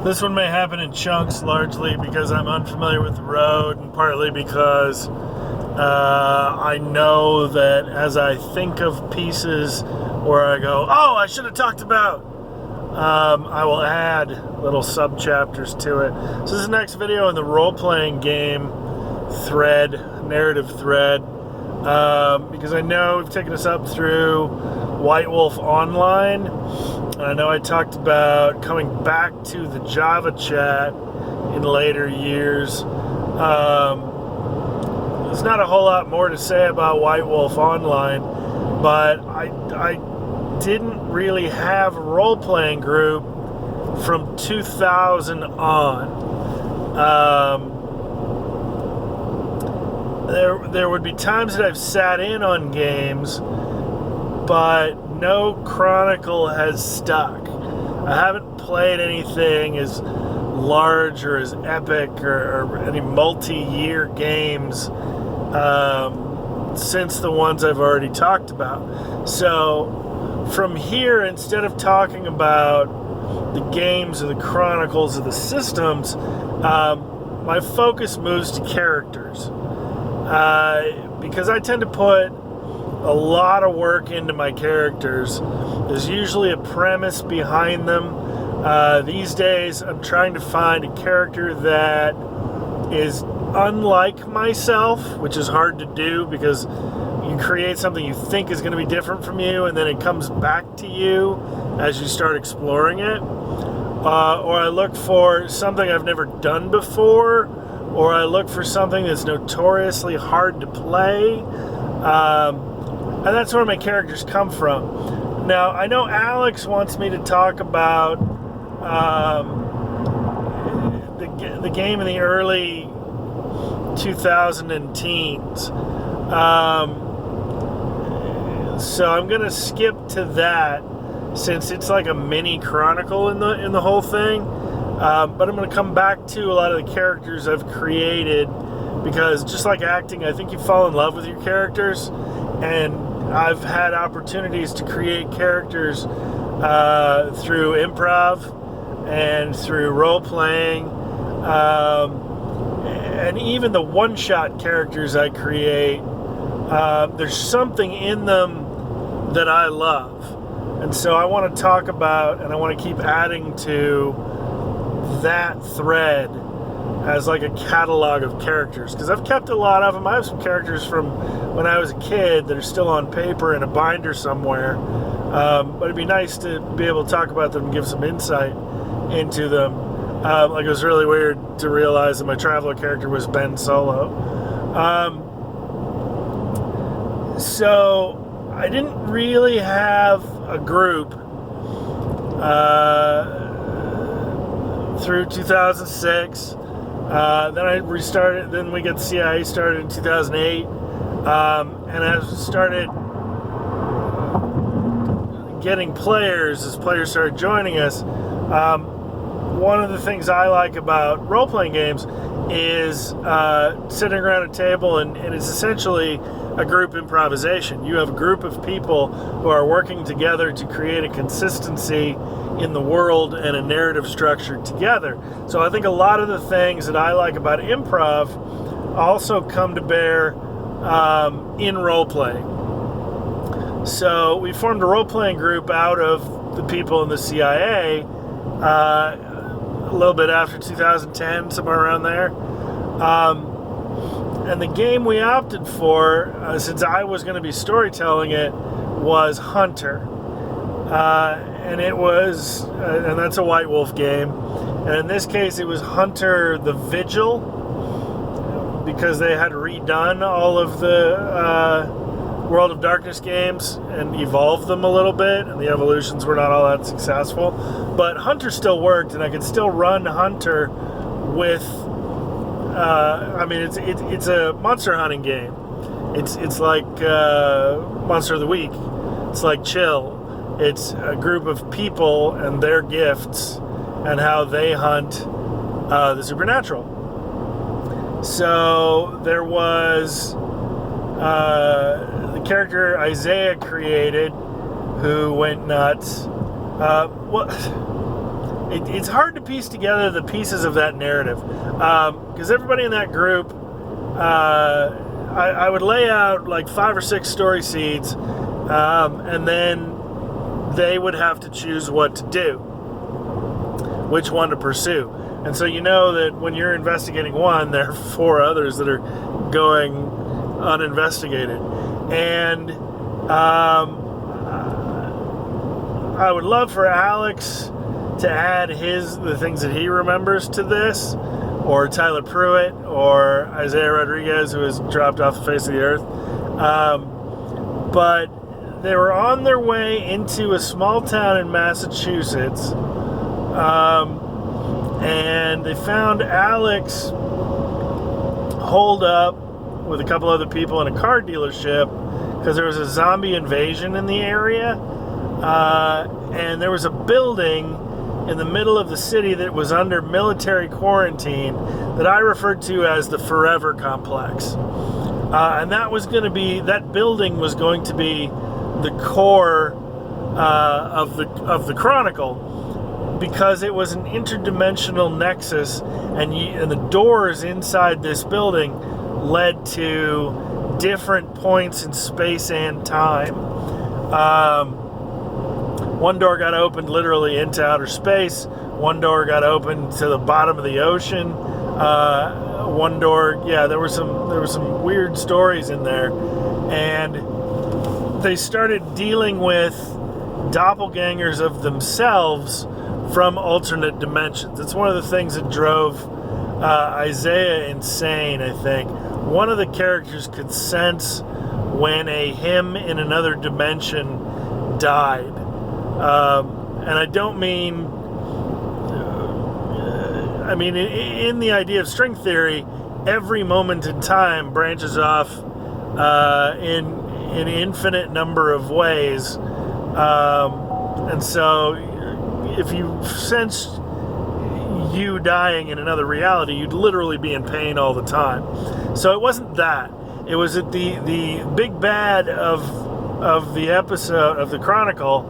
This one may happen in chunks, largely because I'm unfamiliar with the road, and partly because I know that as I think of pieces where I go, oh, I should have talked about, I will add little sub-chapters to it. So this is the next video in the role-playing game thread, narrative thread, because I know we've taken us up through White Wolf Online, and I know I talked about coming back to the Java chat in later years. There's not a whole lot more to say about White Wolf Online, but I didn't really have a role-playing group from 2000 on. There would be times that I've sat in on games, but no Chronicle has stuck. I haven't played anything as large or as epic or any multi-year games since the ones I've already talked about. So from here, instead of talking about the games or the chronicles or the systems, my focus moves to characters. Because I tend to put a lot of work into my characters. There's usually a premise behind them. These days, I'm trying to find a character that is unlike myself, which is hard to do because you create something you think is going to be different from you, and then it comes back to you as you start exploring it. Or I look for something I've never done before, or I look for something that's notoriously hard to play. And that's where my characters come from. Now, I know Alex wants me to talk about the game in the early 2010s. So I'm going to skip to that since it's like a mini chronicle in the whole thing. But I'm going to come back to a lot of the characters I've created, because just like acting, I think you fall in love with your characters, and I've had opportunities to create characters through improv and through role-playing, and even the one-shot characters I create, there's something in them that I love. And so I want to talk about, and I want to keep adding to that thread as like a catalog of characters, because I've kept a lot of them. I have some characters from when I was a kid that are still on paper in a binder somewhere, but it'd be nice to be able to talk about them and give some insight into them. Like, it was really weird to realize that my Traveler character was Ben Solo. So I didn't really have a group through 2006. Then I restarted. Then we got CIA started in 2008, and I started getting players as players started joining us. One of the things I like about role-playing games is sitting around a table, and it's essentially a group improvisation. You have a group of people who are working together to create a consistency in the world and a narrative structure together. So I think a lot of the things that I like about improv also come to bear in role-playing. So we formed a role-playing group out of the people in the CIA a little bit after 2010, somewhere around there. And the game we opted for, since I was going to be storytelling it, was Hunter. And it was, and that's a White Wolf game. And in this case, it was Hunter the Vigil, because they had redone all of the World of Darkness games and evolved them a little bit, and the evolutions were not all that successful. But Hunter still worked, and I could still run Hunter with, I mean, it's a monster hunting game. It's like Monster of the Week. It's like Chill. It's a group of people and their gifts and how they hunt the supernatural. So there was the character Isaiah created, who went nuts. it's hard to piece together the pieces of that narrative, because everybody in that group, I would lay out like 5 or 6 story seeds, and then they would have to choose what to do, which one to pursue. And so you know that when you're investigating one, there are 4 others that are going uninvestigated. And I would love for Alex to add the things that he remembers to this, or Tyler Pruitt, or Isaiah Rodriguez, who has dropped off the face of the earth. But they were on their way into a small town in Massachusetts, and they found Alex holed up with a couple other people in a car dealership because there was a zombie invasion in the area, and there was a building in the middle of the city that was under military quarantine that I referred to as the Forever Complex. And that building was going to be the core of the Chronicle, because it was an interdimensional nexus, and the doors inside this building led to different points in space and time. One door got opened literally into outer space. One door got opened to the bottom of the ocean. One door, there were some weird stories in there, and they started dealing with doppelgangers of themselves from alternate dimensions. It's one of the things that drove Isaiah insane, I think. One of the characters could sense when him in another dimension died. And I don't mean, in the idea of string theory, every moment in time branches off in an infinite number of ways. And so if you sensed you dying in another reality, you'd literally be in pain all the time. So it wasn't that. It was that the big bad of the episode of the Chronicle,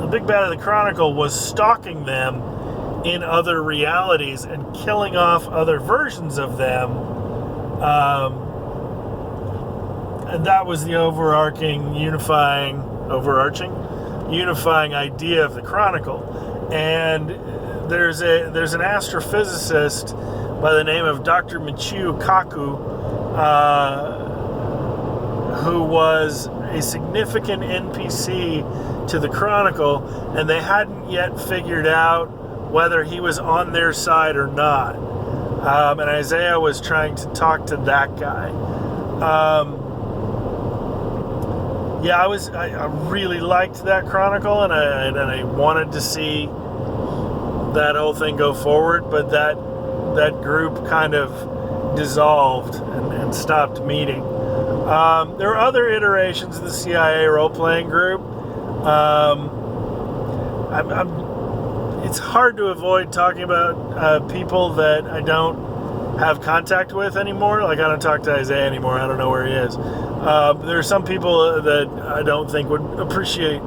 the big bad of the Chronicle was stalking them in other realities and killing off other versions of them. And that was the overarching unifying idea of the Chronicle. And there's an astrophysicist by the name of Dr. Michio Kaku, who was a significant NPC to the Chronicle, and they hadn't yet figured out whether he was on their side or not. And Isaiah was trying to talk to that guy. I really liked that Chronicle, and I wanted to see that whole thing go forward, but that group kind of dissolved and stopped meeting. There were other iterations of the CIA role-playing group. It's hard to avoid talking about people that I don't have contact with anymore. Like, I don't talk to Isaiah anymore. I don't know where he is. There are some people that I don't think would appreciate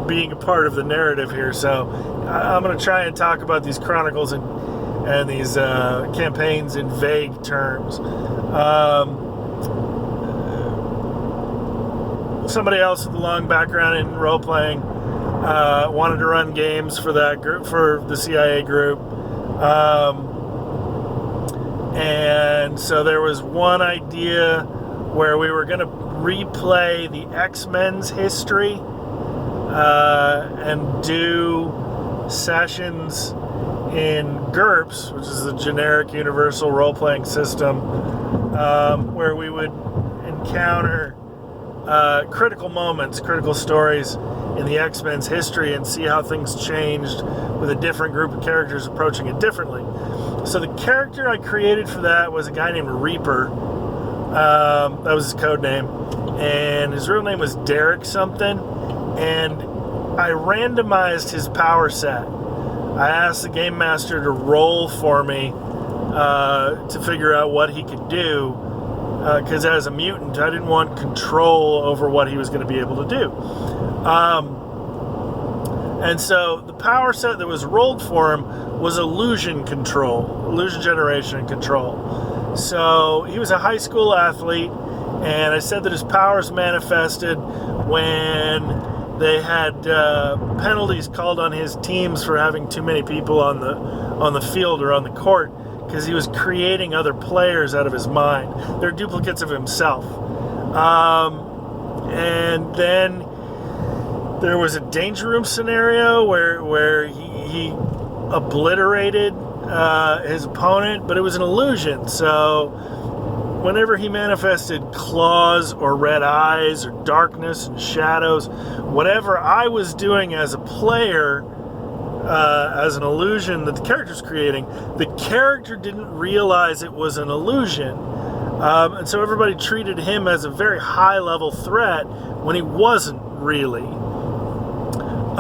being a part of the narrative here. So I'm going to try and talk about these chronicles and these campaigns in vague terms. Somebody else with a long background in role-playing wanted to run games for that group, for the CIA group. And so there was one idea where we were going to replay the X-Men's history and do sessions in GURPS, which is the generic universal role-playing system, where we would encounter critical moments, critical stories in the X-Men's history and see how things changed with a different group of characters approaching it differently. So the character I created for that was a guy named Reaper. That was his code name. And his real name was Derek something. And I randomized his power set. I asked the game master to roll for me to figure out what he could do. Because as a mutant, I didn't want control over what he was going to be able to do. And so the power set that was rolled for him was illusion generation and control. So he was a high school athlete, and I said that his powers manifested when they had penalties called on his teams for having too many people on the field or on the court, because he was creating other players out of his mind. They're duplicates of himself. And then there was a danger room scenario where he obliterated his opponent, but it was an illusion. So whenever he manifested claws or red eyes or darkness and shadows, whatever I was doing as a player, as an illusion that the character's creating, the character didn't realize it was an illusion. And so everybody treated him as a very high-level threat when he wasn't really.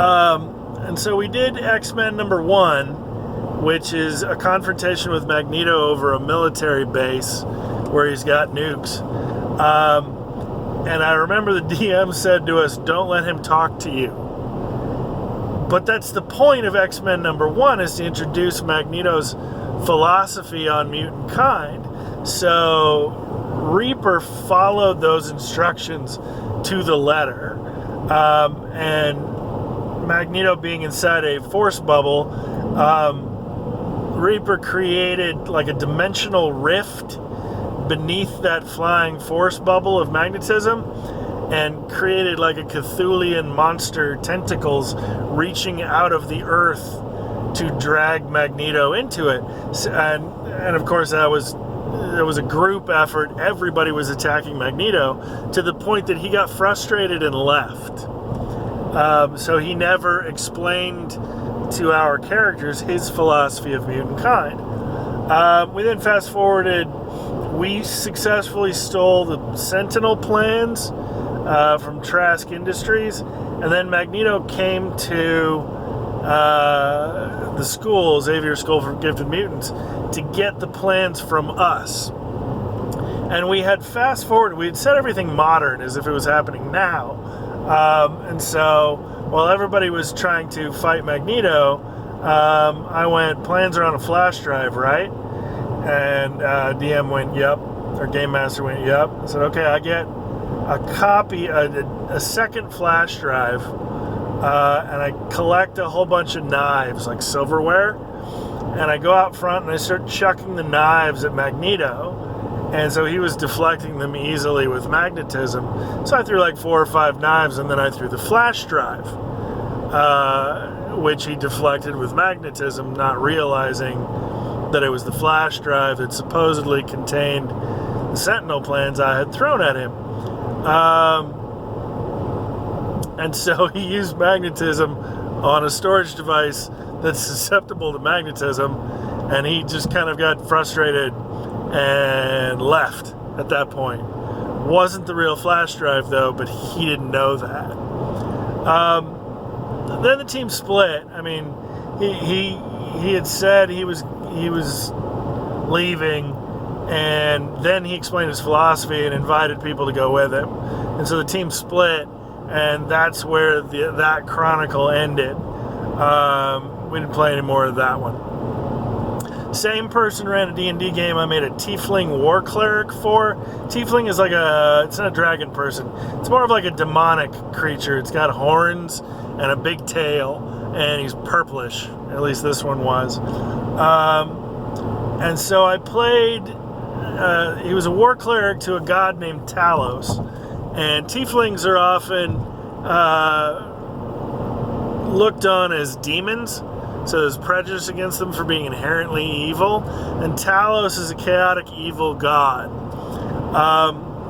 And so we did X-Men #1, which is a confrontation with Magneto over a military base where he's got nukes. And I remember the DM said to us, "Don't let him talk to you." But that's the point of X-Men #1, is to introduce Magneto's philosophy on mutant kind. So Reaper followed those instructions to the letter. And Magneto being inside a force bubble, Reaper created like a dimensional rift beneath that flying force bubble of magnetism, and created like a Cthulhian monster, tentacles reaching out of the earth to drag Magneto into it. And of course there was a group effort. Everybody was attacking Magneto to the point that he got frustrated and left. So he never explained to our characters his philosophy of mutant kind. We then fast forwarded. We successfully stole the Sentinel plans from Trask Industries, and then Magneto came to the school, Xavier School for Gifted Mutants, to get the plans from us. And we had fast forwarded, we had set everything modern as if it was happening now. And so while everybody was trying to fight Magneto, I went, "Plans are on a flash drive, right?" And DM went, "Yep." Or Game Master went, "Yep." I said, "Okay, I get a copy, a second flash drive, and I collect a whole bunch of knives, like silverware, and I go out front and I start chucking the knives at Magneto, and so he was deflecting them easily with magnetism. So I threw like 4 or 5 knives, and then I threw the flash drive, which he deflected with magnetism, not realizing that it was the flash drive that supposedly contained the Sentinel plans I had thrown at him. And so he used magnetism on a storage device that's susceptible to magnetism, and he just kind of got frustrated and left at that point. Wasn't the real flash drive though, but he didn't know that. Then the team split. I mean, he had said he was leaving, and then he explained his philosophy and invited people to go with him. And so the team split, and that's where that Chronicle ended. We didn't play any more of that one. Same person ran a D&D game I made a Tiefling War Cleric for. Tiefling is like it's not a dragon person. It's more of like a demonic creature. It's got horns and a big tail, and he's purplish. At least this one was. And so I played, he was a war cleric to a god named Talos. And Tieflings are often looked on as demons. So there's prejudice against them for being inherently evil. And Talos is a chaotic evil god.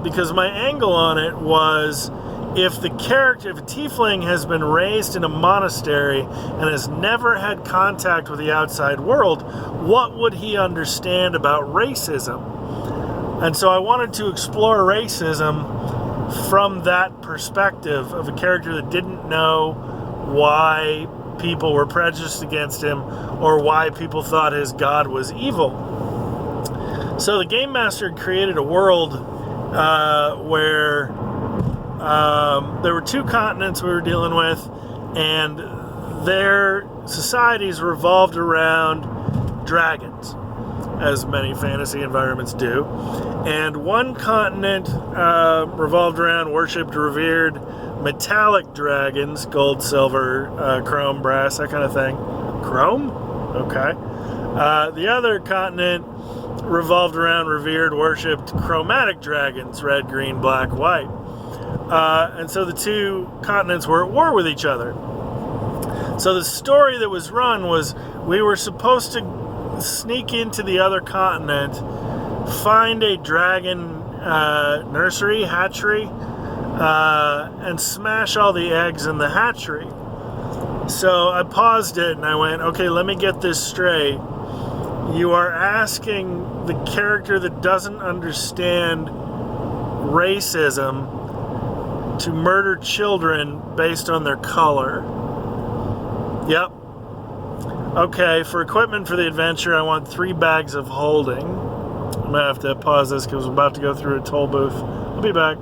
Because my angle on it was, if a Tiefling has been raised in a monastery and has never had contact with the outside world, what would he understand about racism? And so I wanted to explore racism from that perspective of a character that didn't know why people were prejudiced against him or why people thought his god was evil. So the Game Master created a world where there were 2 continents we were dealing with, and their societies revolved around dragons, as many fantasy environments do. And one continent revolved around worshipped, revered metallic dragons, gold, silver, chrome, brass, that kind of thing. Chrome? Okay. The other continent revolved around revered, worshipped chromatic dragons, red, green, black, white. And so the two continents were at war with each other. So the story that was run was we were supposed to sneak into the other continent, find a dragon nursery, hatchery, and smash all the eggs in the hatchery. So I paused it and I went, okay, let me get this straight. You are asking the character that doesn't understand racism to murder children based on their color. Yep. Okay, for equipment for the adventure, I want 3 bags of holding. I'm going to have to pause this because I'm about to go through a toll booth. I'll be back.